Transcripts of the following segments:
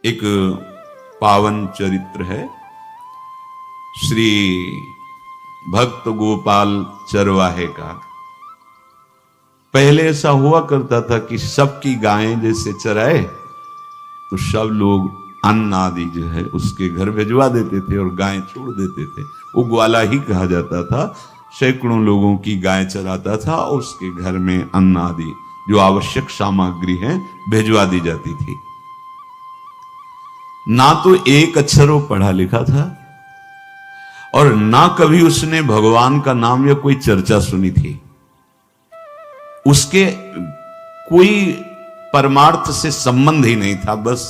एक पावन चरित्र है श्री भक्त गोपाल चरवाहे का। पहले ऐसा हुआ करता था कि सबकी गायें जैसे चराए तो सब लोग अन्न आदि जो है उसके घर भिजवा देते थे और गायें छोड़ देते थे। वो ग्वाला ही कहा जाता था। सैकड़ों लोगों की गाय चराता था और उसके घर में अन्न आदि जो आवश्यक सामग्री है भिजवा दी जाती थी। ना तो एक अक्षर वो पढ़ा लिखा था और ना कभी उसने भगवान का नाम या कोई चर्चा सुनी थी। उसके कोई परमार्थ से संबंध ही नहीं था। बस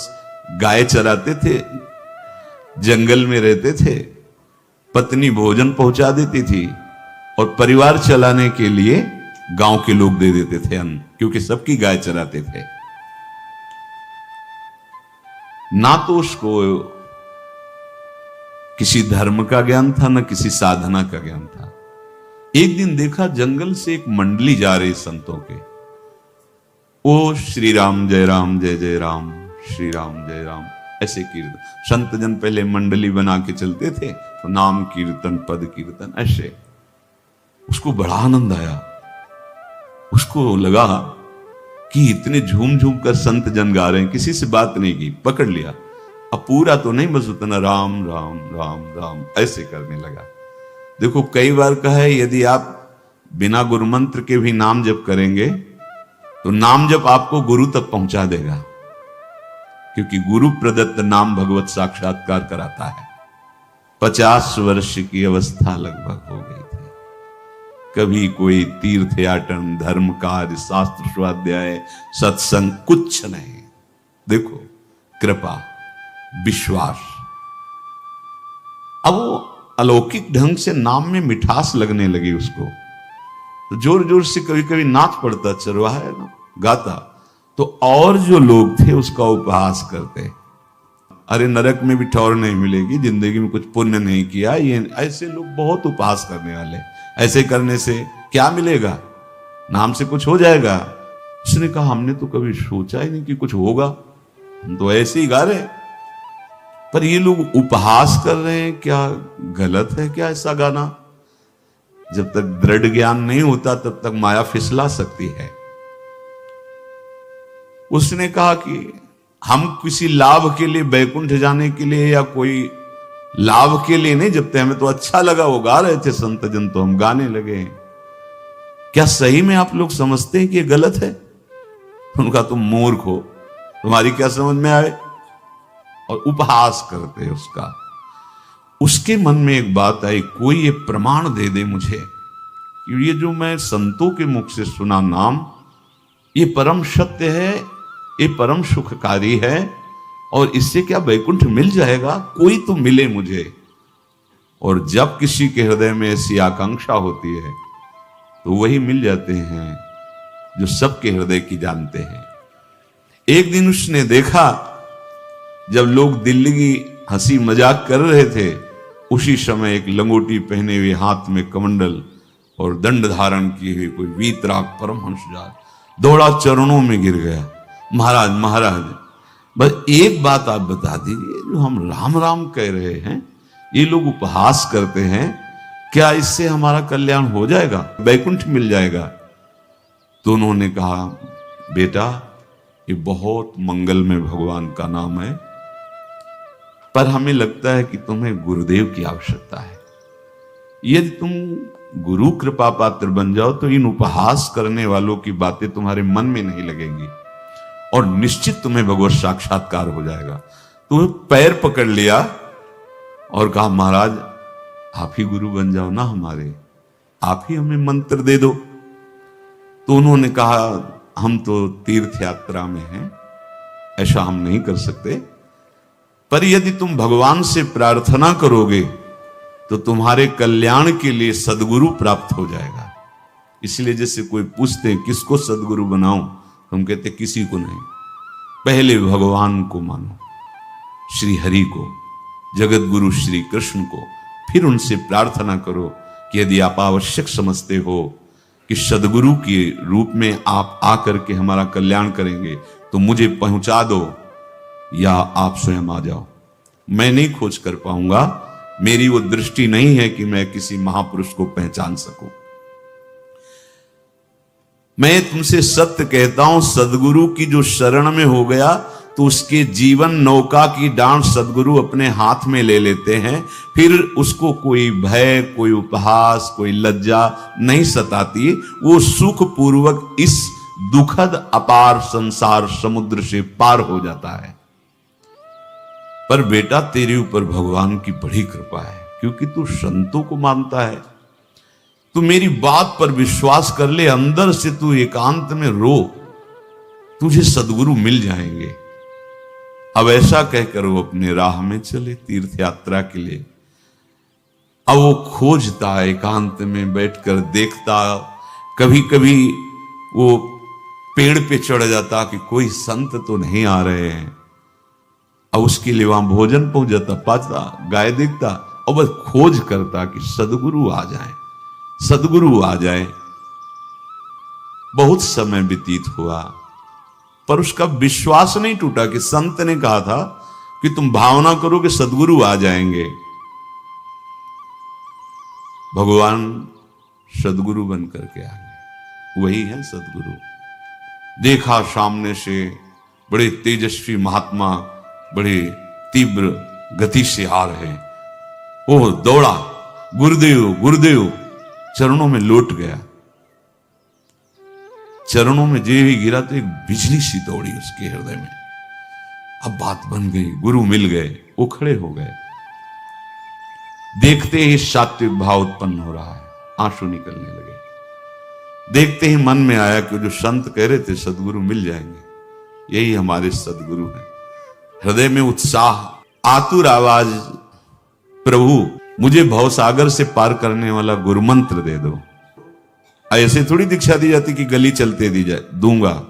गाय चराते थे, जंगल में रहते थे, पत्नी भोजन पहुंचा देती थी और परिवार चलाने के लिए गांव के लोग दे देते थे अन्न, क्योंकि सबकी गाय चराते थे। ना तो उसको किसी धर्म का ज्ञान था, ना किसी साधना का ज्ञान था। एक दिन देखा जंगल से एक मंडली जा रही संतों के। ओ श्री राम जय जय राम, श्री राम जय राम, ऐसे कीर्तन। संत जन पहले मंडली बना के चलते थे तो नाम कीर्तन पद कीर्तन ऐसे। उसको बड़ा आनंद आया। उसको लगा कि इतने झूम झूम कर संत जन गा रहे हैं, किसी से बात नहीं की, पकड़ लिया। अब पूरा तो नहीं, बस उतना राम राम राम राम ऐसे करने लगा। देखो कई बार कहा है यदि आप बिना गुरु मंत्र के भी नाम जप करेंगे तो नाम जप आपको गुरु तक पहुंचा देगा, क्योंकि गुरु प्रदत्त नाम भगवत साक्षात्कार कराता है। 50 वर्ष की अवस्था लगभग हो गई थी। कभी कोई तीर्थयाटन, धर्म कार्य, शास्त्र स्वाध्याय, सत्संग कुछ नहीं। देखो कृपा, विश्वास। अब वो अलौकिक ढंग से नाम में मिठास लगने लगी उसको, तो जोर जोर से कभी कभी नाच पड़ता, चरवाहा है ना, गाता। तो और जो लोग थे उसका उपहास करते, अरे नरक में भी ठौर नहीं मिलेगी, जिंदगी में कुछ पुण्य नहीं किया। ये ऐसे लोग बहुत उपहास करने वाले, ऐसे करने से क्या मिलेगा, नाम से कुछ हो जाएगा। उसने कहा हमने तो कभी सोचा ही नहीं कि कुछ होगा, हम तो ऐसे ही गा रहे हैं। पर ये लोग उपहास कर रहे हैं, क्या गलत है क्या ऐसा गाना? जब तक दृढ़ ज्ञान नहीं होता तब तक माया फिसला सकती है। उसने कहा कि हम किसी लाभ के लिए, बैकुंठ जाने के लिए या कोई लाभ के लिए नहीं जपते, हमें तो अच्छा लगा, वो गा रहे थे संत जन तो हम गाने लगे। क्या सही में आप लोग समझते हैं कि ये गलत है? उनका तुम मूर्ख हो, तुम्हारी क्या समझ में आए? और उपहास करते उसका। उसके मन में एक बात आई, कोई ये प्रमाण दे दे मुझे कि ये जो मैं संतों के मुख से सुना नाम, ये परम सत्य है, ये परम सुखकारी है, और इससे क्या वैकुंठ मिल जाएगा? कोई तो मिले मुझे। और जब किसी के हृदय में ऐसी आकांक्षा होती है तो वही मिल जाते हैं जो सबके हृदय की जानते हैं। एक दिन उसने देखा जब लोग दिल्ली की हंसी मजाक कर रहे थे, उसी समय एक लंगोटी पहने हुए, हाथ में कमंडल और दंड धारण किए हुए कोई वीतराग परमहंस जात दौड़ा, चरणों में गिर गया। महाराज महाराज, बस एक बात आप बता दीजिए, जो हम राम राम कह रहे हैं, ये लोग उपहास करते हैं, क्या इससे हमारा कल्याण हो जाएगा, वैकुंठ मिल जाएगा? तो उन्होंने कहा बेटा ये बहुत मंगलमय भगवान का नाम है, पर हमें लगता है कि तुम्हें गुरुदेव की आवश्यकता है। यदि तुम गुरु कृपा पात्र बन जाओ तो इन उपहास करने वालों की बातें तुम्हारे मन में नहीं लगेंगी और निश्चित तुम्हें भगवत साक्षात्कार हो जाएगा। तो पैर पकड़ लिया और कहा महाराज आप ही गुरु बन जाओ ना हमारे, आप ही हमें मंत्र दे दो। तो उन्होंने कहा हम तो तीर्थ यात्रा में हैं, ऐसा हम नहीं कर सकते, पर यदि तुम भगवान से प्रार्थना करोगे तो तुम्हारे कल्याण के लिए सदगुरु प्राप्त हो जाएगा। इसलिए जैसे कोई पूछते हैं किसको सदगुरु बनाऊं, हम कहते किसी को नहीं, पहले भगवान को मानो, श्री हरि को, जगत गुरु श्री कृष्ण को, फिर उनसे प्रार्थना करो कि यदि आप आवश्यक समझते हो कि सदगुरु के रूप में आप आकर के हमारा कल्याण करेंगे तो मुझे पहुंचा दो, या आप स्वयं आ जाओ। मैं नहीं खोज कर पाऊंगा, मेरी वो दृष्टि नहीं है कि मैं किसी महापुरुष को पहचान सकूं। मैं तुमसे सत्य कहता हूं, सदगुरु की जो शरण में हो गया तो उसके जीवन नौका की डांट सदगुरु अपने हाथ में ले लेते हैं। फिर उसको कोई भय, कोई उपहास, कोई लज्जा नहीं सताती। वो सुख पूर्वक इस दुखद अपार संसार समुद्र से पार हो जाता है। पर बेटा, तेरे ऊपर भगवान की बड़ी कृपा है, क्योंकि तू संतों को मानता है। तू मेरी बात पर विश्वास कर ले, अंदर से तू एकांत में रो, तुझे सदगुरु मिल जाएंगे। अब ऐसा कहकर वो अपने राह में चले तीर्थ यात्रा के लिए। अब वो खोजता, एकांत में बैठकर देखता, कभी कभी वो पेड़ पे चढ़ जाता कि कोई संत तो नहीं आ रहे हैं। अब उसके लिए वहां भोजन पहुंच जाता, पाता, गाय देखता और बस खोज करता कि सदगुरु आ जाए, सदगुरु आ जाए। बहुत समय व्यतीत हुआ, पर उसका विश्वास नहीं टूटा कि संत ने कहा था कि तुम भावना करो कि सदगुरु आ जाएंगे। भगवान सदगुरु बन करके आ गए, वही है सदगुरु। देखा सामने से बड़े तेजस्वी महात्मा बड़े तीव्र गति से आ रहे। वो दौड़ा, गुरुदेव गुरुदेव, चरणों में लौट गया। चरणों में जे ही गिरा तो एक बिजली सी दौड़ी उसके हृदय में। अब बात बन गई, गुरु मिल गए। वो खड़े हो गए, देखते ही सात्विक भाव उत्पन्न हो रहा है, आंसू निकलने लगे। देखते ही मन में आया कि जो संत कह रहे थे सदगुरु मिल जाएंगे, यही हमारे सदगुरु हैं। हृदय में उत्साह, आतुर आवाज, प्रभु मुझे भवसागर से पार करने वाला गुरु मंत्र दे दो। ऐसे थोड़ी दीक्षा दी जाती कि गली चलते दी जाए, दूंगा।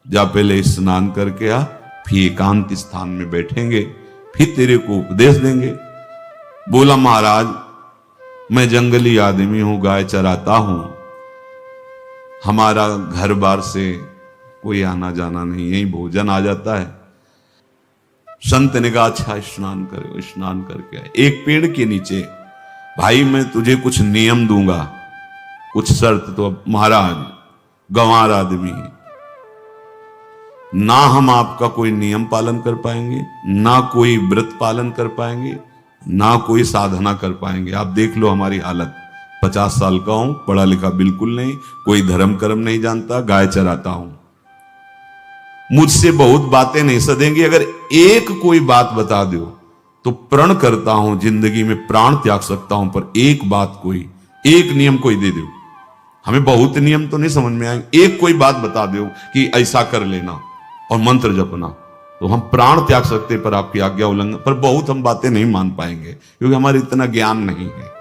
जा पहले स्नान करके आ, फिर एकांत स्थान में बैठेंगे, फिर तेरे को उपदेश देंगे। बोला महाराज, मैं जंगली आदमी हूं, गाय चराता हूं, हमारा घर बार से कोई आना जाना नहीं, यही भोजन आ जाता है। संत ने कहा अच्छा स्नान करो। स्नान करके आए, एक पेड़ के नीचे, भाई मैं तुझे कुछ नियम दूंगा, कुछ शर्त। तो अब महाराज गंवार आदमी है, ना हम आपका कोई नियम पालन कर पाएंगे, ना कोई व्रत पालन कर पाएंगे, ना कोई साधना कर पाएंगे। आप देख लो हमारी हालत, 50 साल का हूं, पढ़ा लिखा बिल्कुल नहीं, कोई धर्म कर्म नहीं जानता, गाय चराता हूं। मुझसे बहुत बातें नहीं सदेंगी, अगर एक कोई बात बता दो तो प्रण करता हूं जिंदगी में प्राण त्याग सकता हूं, पर एक बात, कोई एक नियम कोई दे दो। हमें बहुत नियम तो नहीं समझ में आएंगे, एक कोई बात बता दो कि ऐसा कर लेना और मंत्र जपना, तो हम प्राण त्याग सकते, पर आपकी आज्ञा उल्लंघन, पर बहुत हम बातें नहीं मान पाएंगे क्योंकि हमारे इतना ज्ञान नहीं है।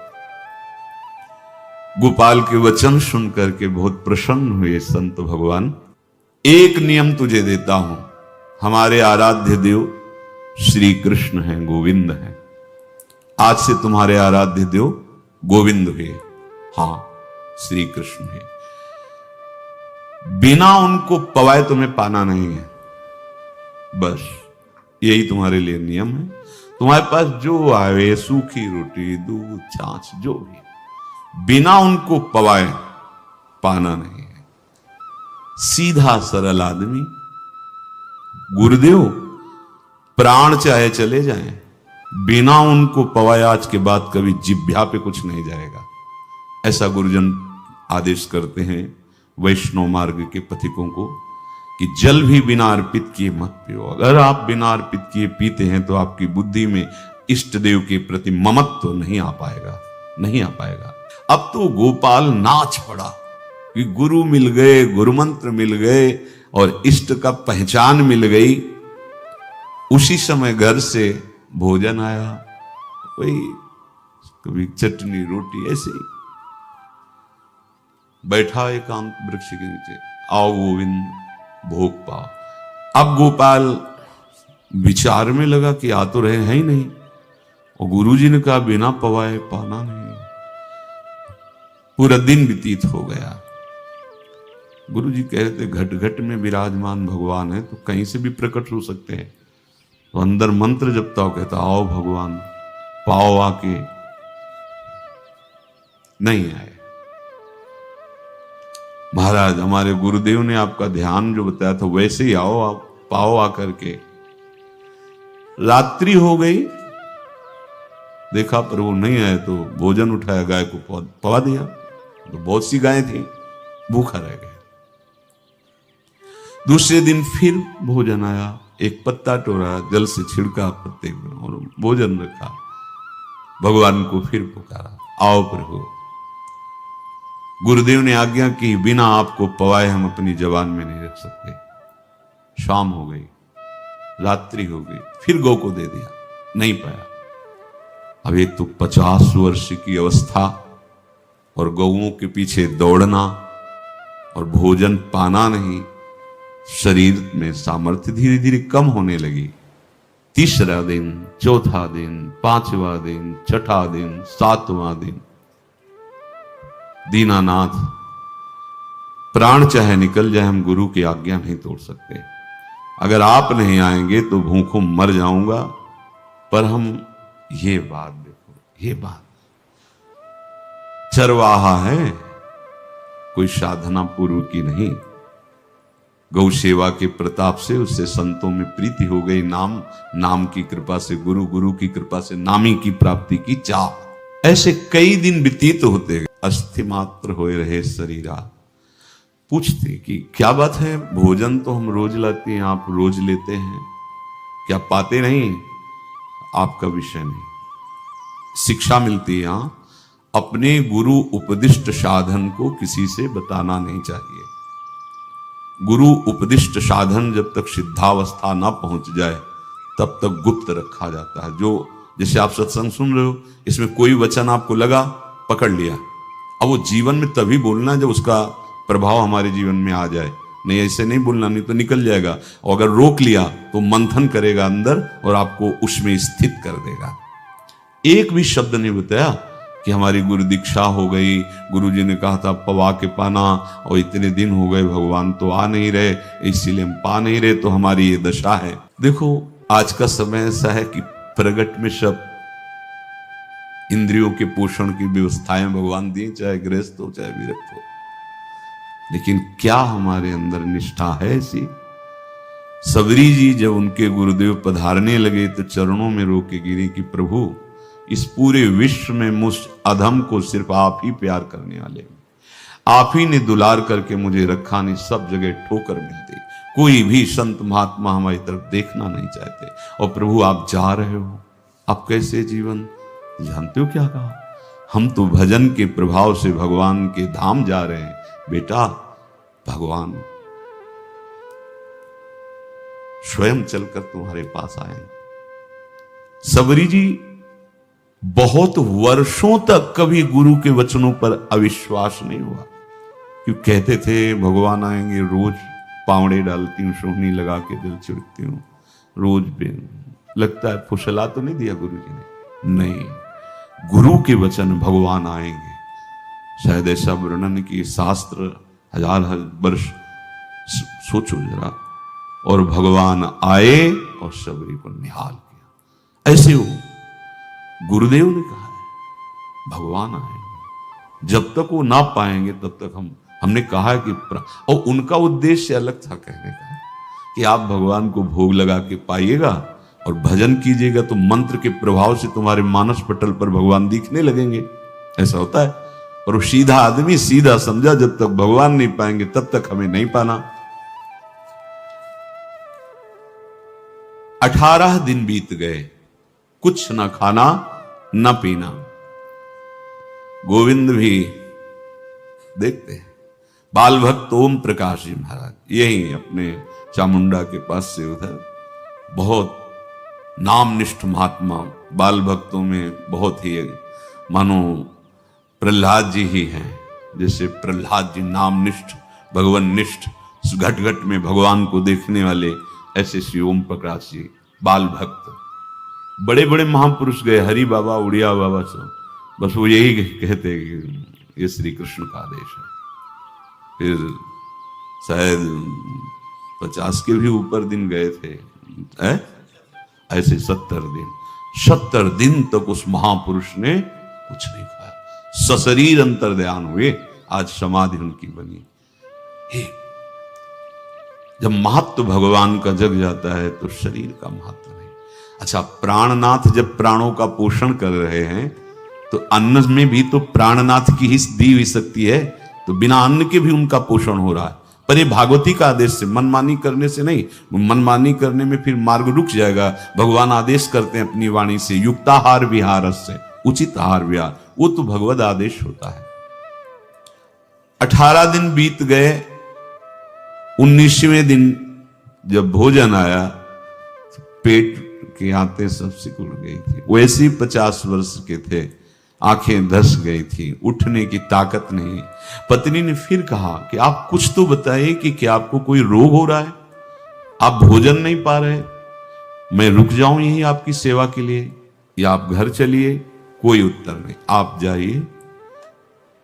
गोपाल के वचन सुन करके बहुत प्रसन्न हुए संत भगवान। एक नियम तुझे देता हूं, हमारे आराध्य देव श्री कृष्ण हैं, गोविंद हैं। आज से तुम्हारे आराध्य देव गोविंद हुए, हां श्री कृष्ण है। बिना उनको पवाए तुम्हें पाना नहीं है, बस यही तुम्हारे लिए नियम है। तुम्हारे पास जो आवे, सूखी रोटी, दूध, छाछ, जो भी, बिना उनको पवाए पाना नहीं है। सीधा सरल आदमी। गुरुदेव प्राण चाहे चले जाएं, बिना उनको पवाए आज के बाद कभी जिह्वा पे कुछ नहीं जाएगा, ऐसा गुरुजन आदेश करते हैं वैष्णव मार्ग के पथिकों को कि जल भी बिना अर्पित किए मत पियो। अगर आप बिना अर्पित किए पीते हैं तो आपकी बुद्धि में इष्ट देव के प्रति ममत्व तो नहीं आ पाएगा, नहीं आ पाएगा। अब तो गोपाल नाच पड़ा कि गुरु मिल गए, गुरु मंत्र मिल गए और इष्ट का पहचान मिल गई। उसी समय घर से भोजन आया, वही कभी चटनी रोटी, ऐसे ही बैठा एकांत वृक्ष के नीचे, आओ गोविंद भोग पाओ। अब गोपाल विचार में लगा कि आ तो रहे हैं ही नहीं, और गुरुजी ने कहा बिना पवाए पाना नहीं। पूरा दिन व्यतीत हो गया। गुरुजी कह रहे थे घट घट में विराजमान भगवान है, तो कहीं से भी प्रकट हो सकते हैं, तो अंदर मंत्र जपता हो, कहता आओ भगवान, पाओ आके, नहीं आए। महाराज हमारे गुरुदेव ने आपका ध्यान जो बताया था वैसे ही आओ, आप पाओ आकर के। रात्रि हो गई, देखा प्रभु नहीं आए तो भोजन उठाया, गाय को पवा दिया, तो बहुत सी गायें थी, भूखा रह गया। दूसरे दिन फिर भोजन आया, एक पत्ता टोरा, जल से छिड़का पत्ते को और भोजन रखा। भगवान को फिर पुकारा, आओ प्रभु। गुरुदेव ने आज्ञा की, बिना आपको पवाए हम अपनी जबान में नहीं रख सकते। शाम हो गई, रात्रि हो गई, फिर गौ को दे दिया, नहीं पाया। अब एक तो 50 वर्ष की अवस्था और गौओं के पीछे दौड़ना और भोजन पाना नहीं, शरीर में सामर्थ्य धीरे धीरे कम होने लगी। तीसरा दिन, चौथा दिन, पांचवा दिन, छठा दिन, सातवां दिन, दीनानाथ प्राण चाहे निकल जाए, हम गुरु की आज्ञा नहीं तोड़ सकते। अगर आप नहीं आएंगे तो भूखों मर जाऊंगा। पर हम ये बात देखो, ये बात चरवाहा है, कोई साधना पूर्व की नहीं। गौ सेवा के प्रताप से उससे संतों में प्रीति हो गई, नाम की कृपा से, गुरु की कृपा से नामी की प्राप्ति की चाह। ऐसे कई दिन व्यतीत होते गए, अस्थि मात्र होए रहे शरीरा। पूछते कि क्या बात है, भोजन तो हम रोज लाते हैं, आप रोज लेते हैं, क्या पाते नहीं? आपका विषय नहीं। शिक्षा मिलती है, अपने गुरु उपदिष्ट साधन को किसी से बताना नहीं चाहिए। गुरु उपदिष्ट साधन जब तक सिद्धावस्था ना पहुंच जाए तब तक गुप्त रखा जाता है। जो जैसे आप सत्संग सुन रहे हो, इसमें कोई वचन आपको लगा, पकड़ लिया, अब वो जीवन में तभी बोलना जब उसका प्रभाव हमारे जीवन में आ जाए। नहीं ऐसे नहीं बोलना, नहीं तो निकल जाएगा। और अगर रोक लिया तो मंथन करेगा अंदर और आपको उसमें स्थित कर देगा। एक भी शब्द नहीं बताया कि हमारी गुरु दीक्षा हो गई, गुरुजी ने कहा था पवा के पाना, और इतने दिन हो गए भगवान तो आ नहीं रहे, इसीलिए हम पा नहीं रहे, तो हमारी ये दशा है। देखो आज का समय ऐसा है कि प्रगट में सब इंद्रियों के पोषण की व्यवस्थाएं भगवान दी, चाहे गृहस्थ हो चाहे विरक्त हो, लेकिन क्या हमारे अंदर निष्ठा है ऐसी? सबरी जी जब उनके गुरुदेव पधारने लगे तो चरणों में रो के गिरी कि प्रभु, इस पूरे विश्व में मुझ अधम को सिर्फ आप ही प्यार करने वाले, आप ही ने दुलार करके मुझे रखा, नहीं सब जगह ठोकर मिलती, कोई भी संत महात्मा हमारी तरफ देखना नहीं चाहते। और प्रभु आप जा रहे हो, आप कैसे जीवन जानते हो क्या कहा? हम तो भजन के प्रभाव से भगवान के धाम जा रहे हैं। बेटा भगवान स्वयं चलकर तुम्हारे पास आए। सबरी जी बहुत वर्षों तक कभी गुरु के वचनों पर अविश्वास नहीं हुआ, क्यों कहते थे भगवान आएंगे, रोज पावड़े डालती हूँ, सोहनी लगा के जल छिड़कती हूँ, रोज बेन लगता है। फुसला तो नहीं दिया गुरु जी ने? नहीं, गुरु के वचन भगवान आएंगे। शायद ऐसा वर्णन की शास्त्र हजार वर्ष सोचो जरा, और भगवान आए और सबरी को निहाल किया। ऐसे हो गुरुदेव ने कहा है भगवान आएंगे, जब तक वो ना पाएंगे तब तक हमने कहा है कि और उनका उद्देश्य अलग था, कहने का कि आप भगवान को भोग लगा के पाइएगा और भजन कीजिएगा तो मंत्र के प्रभाव से तुम्हारे मानस पटल पर भगवान दिखने लगेंगे। ऐसा होता है। और वो सीधा आदमी सीधा समझा, जब तक भगवान नहीं पाएंगे तब तक हमें नहीं पाना। 18 दिन बीत गए, कुछ ना खाना ना पीना। गोविंद भी देखते हैं, बाल भक्त ओम प्रकाश जी महाराज यही अपने चामुंडा के पास से उधर, बहुत नामनिष्ठ महात्मा, बाल भक्तों में बहुत ही मानो प्रहलाद जी ही हैं। जैसे प्रहलाद जी नामनिष्ठ भगवान निष्ठ, घट घट में भगवान को देखने वाले, ऐसे श्री ओम प्रकाश जी बाल भक्त। बड़े बड़े महापुरुष गए, हरि बाबा, उड़िया बाबा, सब बस वो यही कहते कि ये श्री कृष्ण का आदेश है। फिर शायद 50 के भी ऊपर दिन गए थे, ऐसे 70 दिन तक उस महापुरुष ने कुछ नहीं खाया, सशरीर अंतर्ध्यान हुए। आज समाधि उनकी बनी। जब महत्व भगवान का जग जाता है तो शरीर का महत्व नहीं। अच्छा, प्राणनाथ जब प्राणों का पोषण कर रहे हैं तो अन्न में भी तो प्राणनाथ की ही दी हुई शक्ति है, तो बिना अन्न के भी उनका पोषण हो रहा है। पर ये भागवती का आदेश से, मनमानी करने से नहीं। मनमानी करने में फिर मार्ग रुक जाएगा। भगवान आदेश करते हैं अपनी वाणी से, युक्ताहार विहार से, उचित आहार विहार, वो तो भगवद आदेश होता है। 18 दिन बीत गए। 19वें दिन जब भोजन आया तो पेट के आते सब सिकुड़ गई थी। वैसे ही 50 वर्ष के थे, आंखें धस गई थी, उठने की ताकत नहीं। पत्नी ने फिर कहा कि आप कुछ तो बताइए कि क्या आपको कोई रोग हो रहा है? आप भोजन नहीं पा रहे, मैं रुक जाऊं यही आपकी सेवा के लिए, या आप घर चलिए? कोई उत्तर नहीं। आप जाइए,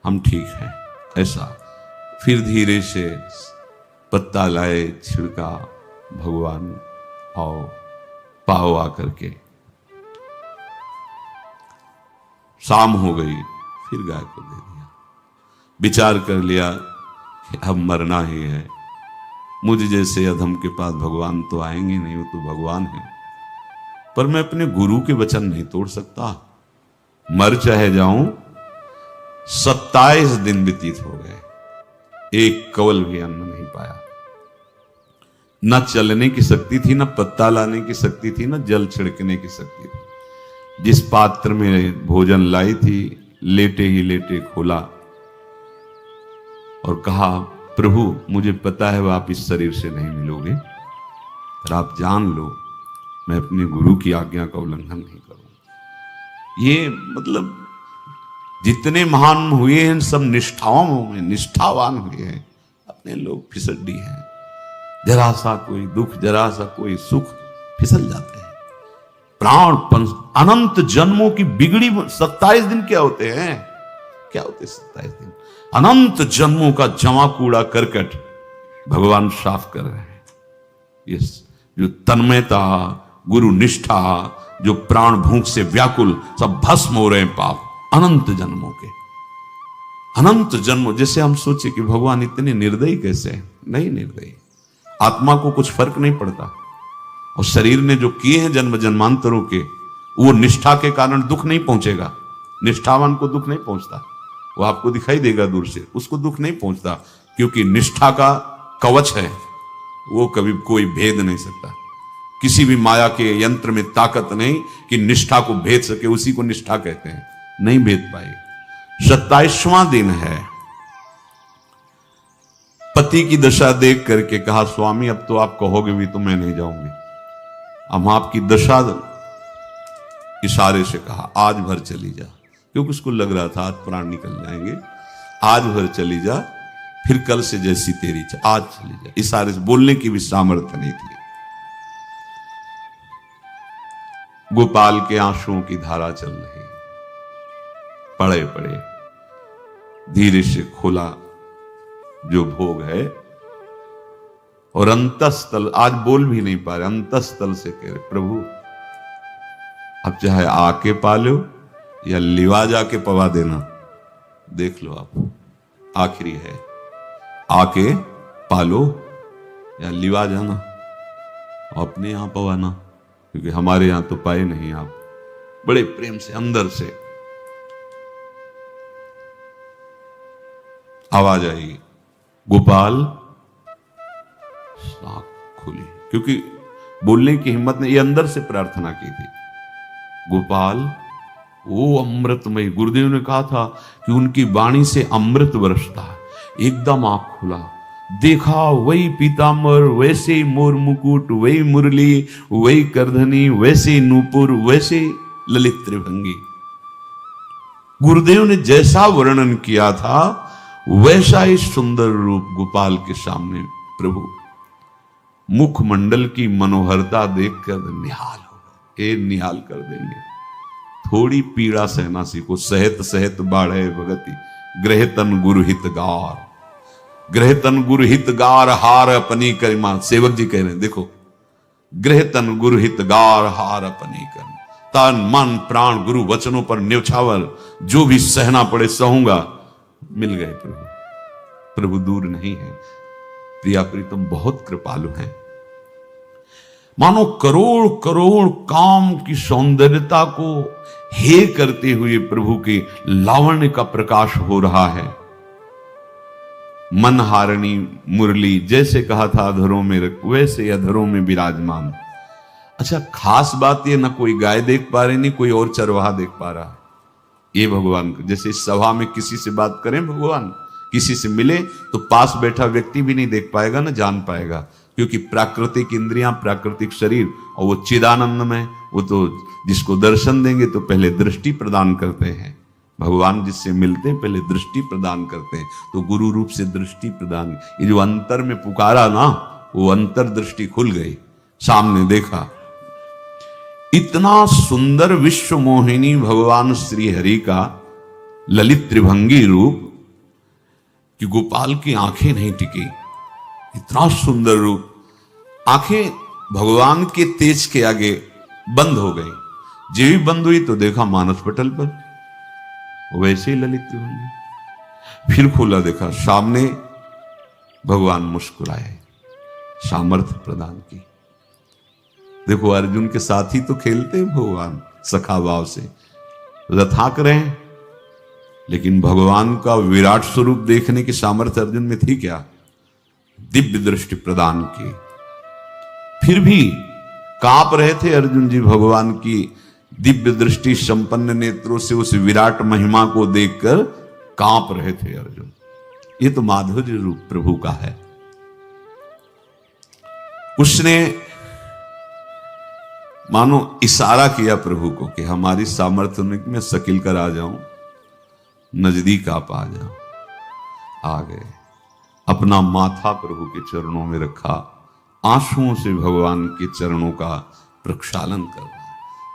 हम ठीक हैं। ऐसा फिर धीरे से पत्ता लाए, छिड़का भगवान और पाव आकर के। शाम हो गई, फिर गाय को दे दिया। विचार कर लिया कि अब मरना ही है। मुझ जैसे अधम के पास भगवान तो आएंगे नहीं, वो तो भगवान है। पर मैं अपने गुरु के वचन नहीं तोड़ सकता, मर चाहे जाऊं। 27 दिन व्यतीत हो गए, एक कवल भी अन्न नहीं पाया। न चलने की शक्ति थी, न पत्ता लाने की शक्ति थी, न जल छिड़कने की शक्ति थी। जिस पात्र में भोजन लाई थी, लेटे ही लेटे खोला और कहा, प्रभु मुझे पता है आप इस शरीर से नहीं मिलोगे, पर आप जान लो मैं अपने गुरु की आज्ञा का उल्लंघन नहीं करूंगा। ये मतलब जितने महान हुए हैं सब निष्ठाओं में निष्ठावान हुए हैं। अपने लोग फिसड्डी हैं, जरा सा कोई दुख, जरा सा कोई सुख, फिसल जाते हैं। प्राण अनंत जन्मों की बिगड़ी 27 दिन क्या होते हैं? क्या होते 27 दिन? अनंत जन्मों का जमा कूड़ा करकट भगवान साफ कर रहे हैं। ये जो तन्मयता, गुरु निष्ठा, जो प्राण भूख से व्याकुल, सब भस्म हो रहे हैं पाप अनंत जन्मों के। अनंत जन्मों, जैसे हम सोचे कि भगवान इतने निर्दयी कैसे हैं? नहीं निर्दयी। आत्मा को कुछ फर्क नहीं पड़ता, और शरीर ने जो किए हैं जन्म जन्मांतरों के, वो निष्ठा के कारण दुख नहीं पहुंचेगा। निष्ठावान को दुख नहीं पहुंचता, वो आपको दिखाई देगा दूर से, उसको दुख नहीं पहुंचता, क्योंकि निष्ठा का कवच है, वो कभी कोई भेद नहीं सकता। किसी भी माया के यंत्र में ताकत नहीं कि निष्ठा को भेद सके, उसी को निष्ठा कहते हैं, नहीं भेद पाए। 27वां दिन है। पति की दशा देख करके कहा, स्वामी अब तो आप कहोगे भी तो मैं नहीं जाऊंगी। अब आपकी दशा, इशारे से कहा, आज भर चली जा, क्योंकि उसको लग रहा था आज प्राण निकल जाएंगे। आज भर चली जा, फिर कल से जैसी तेरी आज चली जा। इशारे से, बोलने की भी सामर्थ्य नहीं थी। गोपाल के आंसुओं की धारा चल रही, पड़े पड़े धीरे से खोला जो भोग है, और अंतस्थल, आज बोल भी नहीं पा रहे, अंतस्थल से कह रहे, प्रभु अब चाहे आके पालो या लिवा जाके पवा देना, देख लो आप, आखिरी है, आके पालो या लिवा जाना, अपने यहां पवाना, क्योंकि हमारे यहां तो पाए नहीं आप। बड़े प्रेम से अंदर से आवाज आई, गोपाल। आंख खुली, क्योंकि बोलने की हिम्मत ने, ये अंदर से प्रार्थना की थी, गोपाल वो अमृतमय। गुरुदेव ने कहा था कि उनकी वाणी से अमृत बरसता है। एकदम आंख खुला, देखा वही पीतांबर, वैसे ही मोर मुकुट, वही मुरली, वही करधनी, वैसे ही नूपुर, वैसे ही ललित त्रिभंगी। गुरुदेव ने जैसा वर्णन किया था वैसा ही सुंदर रूप गोपाल के सामने। प्रभु मुखमंडल की मनोहरता देखकर निहाल हो गए, निहाल कर देंगे। थोड़ी पीड़ा सहना सीखो, सहत सहत बाढ़े भगति, ग्रहतन गुरुहितगार, ग्रहतन गुरुहितगार हार अपनी करिमा। सेवक जी कह रहे हैं, देखो गृह तन गुरु हित गार हार अपनी कर, तन मन प्राण गुरु वचनों पर न्यौछावर, जो भी सहना पड़े सहूंगा। मिल गए प्रभु, प्रभु दूर नहीं है। प्रिया प्रीतम बहुत कृपालु हैं। मानो करोड़ करोड़ काम की सौंदर्यता को हे करते हुए प्रभु के लावण्य का प्रकाश हो रहा है। मनहारिणी मुरली जैसे कहा था अधरों में रख, वैसे अधरों में विराजमान। अच्छा, खास बात ये, ना कोई गाय देख पा रहे, नहीं कोई और चरवाहा देख पा रहा। ये भगवान को, जैसे इस सभा में किसी से बात करें भगवान, किसी से मिले तो पास बैठा व्यक्ति भी नहीं देख पाएगा, ना जान पाएगा, क्योंकि प्राकृतिक इंद्रियां, प्राकृतिक शरीर, और वो चिदानंद में, वो तो जिसको दर्शन देंगे तो पहले दृष्टि प्रदान करते हैं। भगवान जिससे मिलते हैं पहले दृष्टि प्रदान करते हैं, तो गुरु रूप से दृष्टि प्रदान। ये जो अंतर में पुकारा ना, वो अंतर दृष्टि खुल गई, सामने देखा। इतना सुंदर विश्व मोहिनी भगवान श्री हरि का ललित त्रिभंगी रूप कि गोपाल की आंखें नहीं टिकी। इतना सुंदर रूप, आंखें भगवान के तेज के आगे बंद हो गई। जो भी बंद हुई तो देखा मानस पटल पर वैसे ही ललित त्रिभंगी। फिर खोला, देखा सामने भगवान मुस्कुराए, सामर्थ्य प्रदान की। देखो अर्जुन के साथ ही तो खेलते हैं भगवान सखा भाव से, रथाक रहे हैं, लेकिन भगवान का विराट स्वरूप देखने की सामर्थ्य अर्जुन में थी क्या? दिव्य दृष्टि प्रदान की। फिर भी कांप रहे थे अर्जुन जी भगवान की दिव्य दृष्टि संपन्न नेत्रों से उस विराट महिमा को देखकर कांप रहे थे अर्जुन। ये तो माधुर्य रूप प्रभु का है। उसने मानो इशारा किया प्रभु को कि हमारी सामर्थ्य में मैं सकिल कर आ जाऊं, नजदीक आप आ जाओ। आ गए, अपना माथा प्रभु के चरणों में रखा, आंसुओं से भगवान के चरणों का प्रक्षालन कर रहा।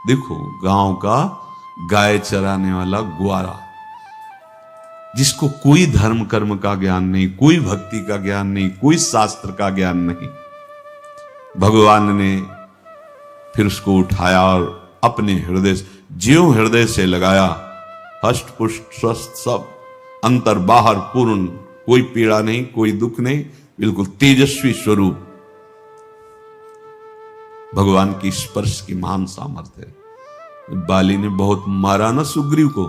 देखो, गांव का गाय चराने वाला ग्वारा, जिसको कोई धर्म कर्म का ज्ञान नहीं, कोई भक्ति का ज्ञान नहीं, कोई शास्त्र का ज्ञान नहीं, भगवान ने फिर उसको उठाया और अपने हृदय, ज्यों हृदय से लगाया, हष्ट पुष्ट स्वस्थ सब, अंतर बाहर पूर्ण, कोई पीड़ा नहीं, कोई दुख नहीं, बिल्कुल तेजस्वी स्वरूप। भगवान की स्पर्श की महान सामर्थ्य है। बाली ने बहुत मारा ना सुग्रीव को,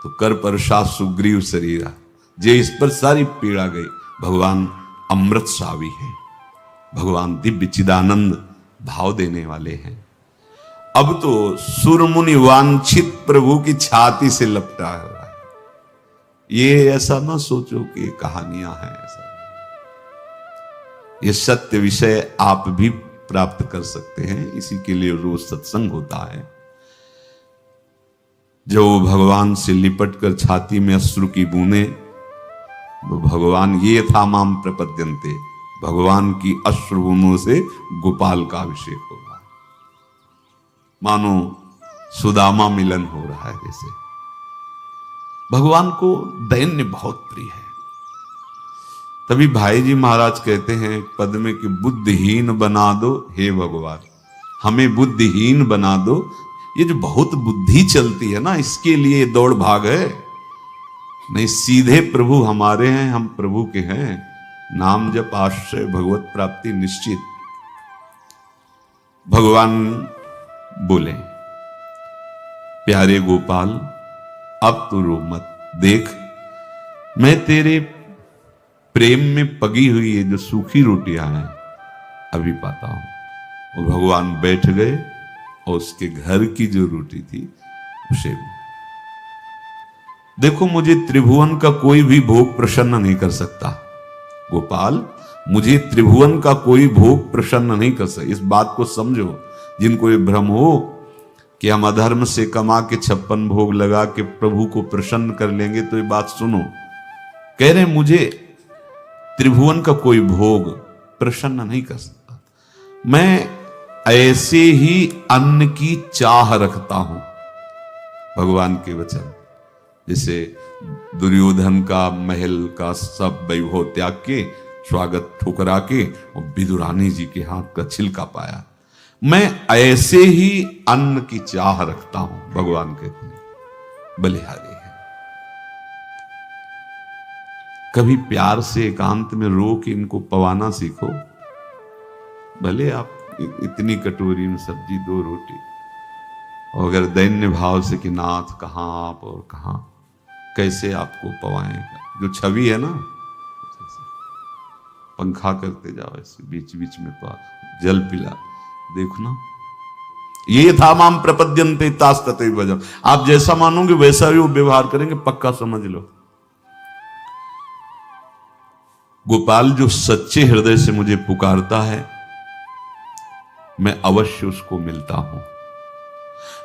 तो कर परसात सुग्रीव शरीरा, जे इस पर सारी पीड़ा गई। भगवान अमृत सावी है, भगवान दिव्य चिदानंद भाव देने वाले हैं। अब तो सुरमुनि वांछित प्रभु की छाती से लपटा हुआ है। ये ऐसा ना सोचो कि कहानियां हैं, ऐसा ये सत्य विषय आप भी प्राप्त कर सकते हैं। इसी के लिए रोज सत्संग होता है। जो भगवान से लिपट कर छाती में अश्रु की बूंदे, वो भगवान ये था माम प्रपद्यन्ते, भगवान की अश्रु बूंदों से गोपाल का अभिषेक होगा। मानो सुदामा मिलन हो रहा है। जैसे भगवान को दैन्य बहुत प्रिय है। तभी भाई जी महाराज कहते हैं पद में कि बुद्धिहीन बना दो हे भगवान, हमें बुद्धिहीन बना दो। ये जो बहुत बुद्धि चलती है ना, इसके लिए दौड़ भाग है। नहीं, सीधे प्रभु हमारे हैं, हम प्रभु के हैं। नाम जप आश्रय भगवत प्राप्ति निश्चित। भगवान बोले, प्यारे गोपाल अब तो रो मत, देख मैं तेरे प्रेम में पगी हुई ये जो सूखी रोटियां हैं अभी पाता हूं। वो भगवान बैठ गए और उसके घर की जो रोटी थी उसे, देखो मुझे त्रिभुवन का कोई भी भोग प्रसन्न नहीं कर सकता गोपाल, मुझे त्रिभुवन का कोई भोग प्रसन्न नहीं कर सकता। इस बात को समझो। जिनको ये भ्रम हो कि हम अधर्म से कमा के 56 भोग लगा के प्रभु को प्रसन्न कर लेंगे, तो ये बात सुनो। कह रहे मुझे त्रिभुवन का कोई भोग प्रसन्न नहीं कर सकता, मैं ऐसे ही अन्न की चाह रखता हूं। भगवान के वचन, जैसे दुर्योधन का महल का सब वैभव त्याग के, स्वागत ठुकरा के और विदुरानी जी के हाथ का छिलका पाया, मैं ऐसे ही अन्न की चाह रखता हूं, भगवान कहते हैं, बलिहारी है। कभी प्यार से एकांत में रो के इनको पवाना सीखो। भले आप इतनी कटोरी में सब्जी, 2 रोटी, और अगर दैन्य भाव से कि नाथ कहां आप और कहां, कैसे आपको पवाएगा। जो छवि है ना, पंखा करते जाओ ऐसे बीच बीच में, जल पिला, देखो ना, ये था माम प्रपद्यन्ते तास्तते भजम। आप जैसा मानोगे वैसा ही वो व्यवहार करेंगे, पक्का समझ लो। गोपाल जो सच्चे हृदय से मुझे पुकारता है, मैं अवश्य उसको मिलता हूं।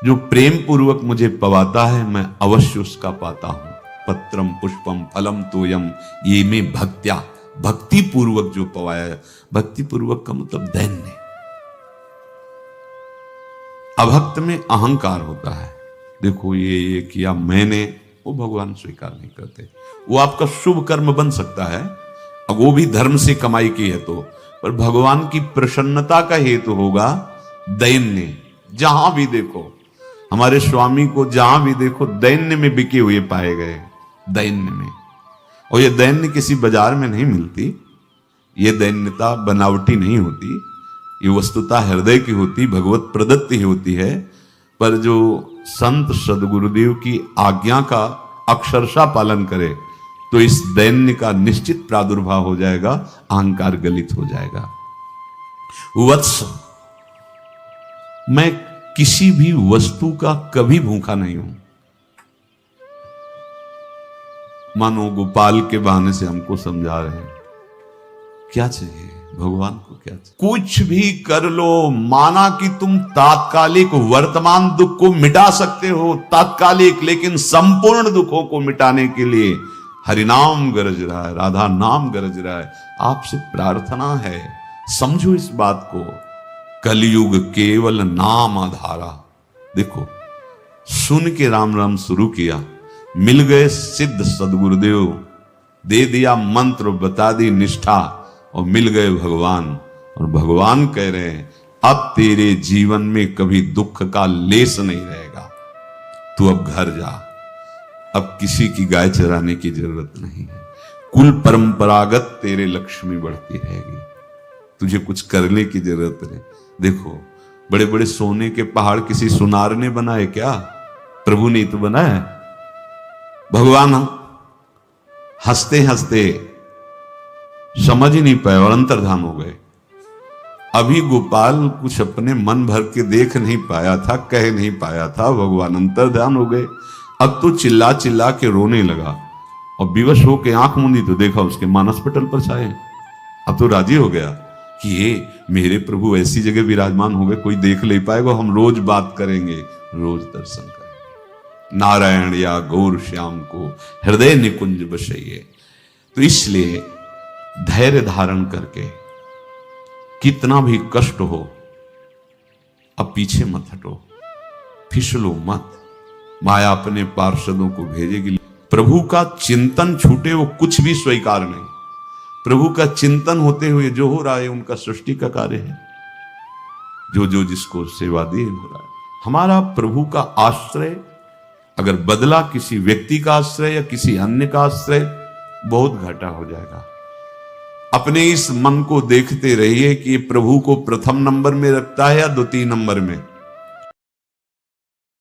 जो प्रेम पूर्वक मुझे पवाता है, मैं अवश्य उसका पाता हूं। पत्रम पुष्पम फलम तोयम ये में भक्त्या, भक्ति पूर्वक जो पवाया। भक्ति पूर्वक का मतलब दैन्य। अभक्त में अहंकार होता है, देखो ये किया मैंने, वो भगवान स्वीकार नहीं करते। वो आपका शुभ कर्म बन सकता है, अब वो भी धर्म से कमाई की है तो, पर भगवान की प्रसन्नता का हेतु होगा दैन्य। जहां भी देखो हमारे स्वामी को, जहां भी देखो दैन्य में बिके हुए पाए गए, दैन्य में। और ये दैन्य किसी बाजार में नहीं मिलती, ये दैन्यता बनावटी नहीं होती, ये वस्तुता हृदय की होती, भगवत प्रदत्त ही होती है। पर जो संत सदगुरुदेव की आज्ञा का अक्षरशः पालन करे तो इस दैन्य का निश्चित प्रादुर्भाव हो जाएगा, अहंकार गलित हो जाएगा। वत्स, मैं किसी भी वस्तु का कभी भूखा नहीं हूं। मानो गोपाल के बहाने से हमको समझा रहे हैं, क्या चाहिए भगवान को, क्या चाहिए? कुछ भी कर लो, माना कि तुम तात्कालिक वर्तमान दुख को मिटा सकते हो, तात्कालिक, लेकिन संपूर्ण दुखों को मिटाने के लिए हरिनाम गरज रहा है, राधा नाम गरज रहा है। आपसे प्रार्थना है, समझो इस बात को। कलयुग केवल नाम आधारा। देखो, सुन के राम राम शुरू किया, मिल गए सिद्ध सदगुरुदेव, दे दिया मंत्र, बता दी निष्ठा, और मिल गए भगवान। और भगवान कह रहे हैं, अब तेरे जीवन में कभी दुख का लेस नहीं रहेगा, तू अब घर जा, अब किसी की गाय चराने की जरूरत नहीं है, कुल परंपरागत तेरे लक्ष्मी बढ़ती रहेगी, तुझे कुछ करने की जरूरत नहीं। देखो, बड़े बड़े सोने के पहाड़ किसी सुनार ने बनाए क्या? प्रभु ने तो बनाया। भगवान हंसते हंसते समझ ही नहीं पाए और अंतर्धान हो गए। अभी गोपाल कुछ अपने मन भर के देख नहीं पाया था, कह नहीं पाया था, भगवान अंतर्धान हो गए। अब तो चिल्ला चिल्ला के रोने लगा और विवश होके आंख मूंदी तो देखा उसके मानस पटल पर छाए। अब तो राजी हो गया कि ये मेरे प्रभु ऐसी जगह विराजमान हो गए, कोई देख नहीं पाएगा, हम रोज बात करेंगे, रोज दर्शन करेंगे। नारायण या गौर श्याम को हृदय निकुंज बसइए। तो इसलिए धैर्य धारण करके, कितना भी कष्ट हो, अब पीछे मत हटो, फिसलो मत। माया अपने पार्षदों को भेजेगी। प्रभु का चिंतन छूटे वो कुछ भी स्वीकार नहीं। प्रभु का चिंतन होते हुए जो हो रहा है उनका सृष्टि का कार्य है, जो जो जिसको सेवा दी हो रहा है। हमारा प्रभु का आश्रय अगर बदला किसी व्यक्ति का आश्रय या किसी अन्य का आश्रय, बहुत घाटा हो जाएगा। अपने इस मन को देखते रहिए कि प्रभु को प्रथम नंबर में रखता है या द्वितीय नंबर में।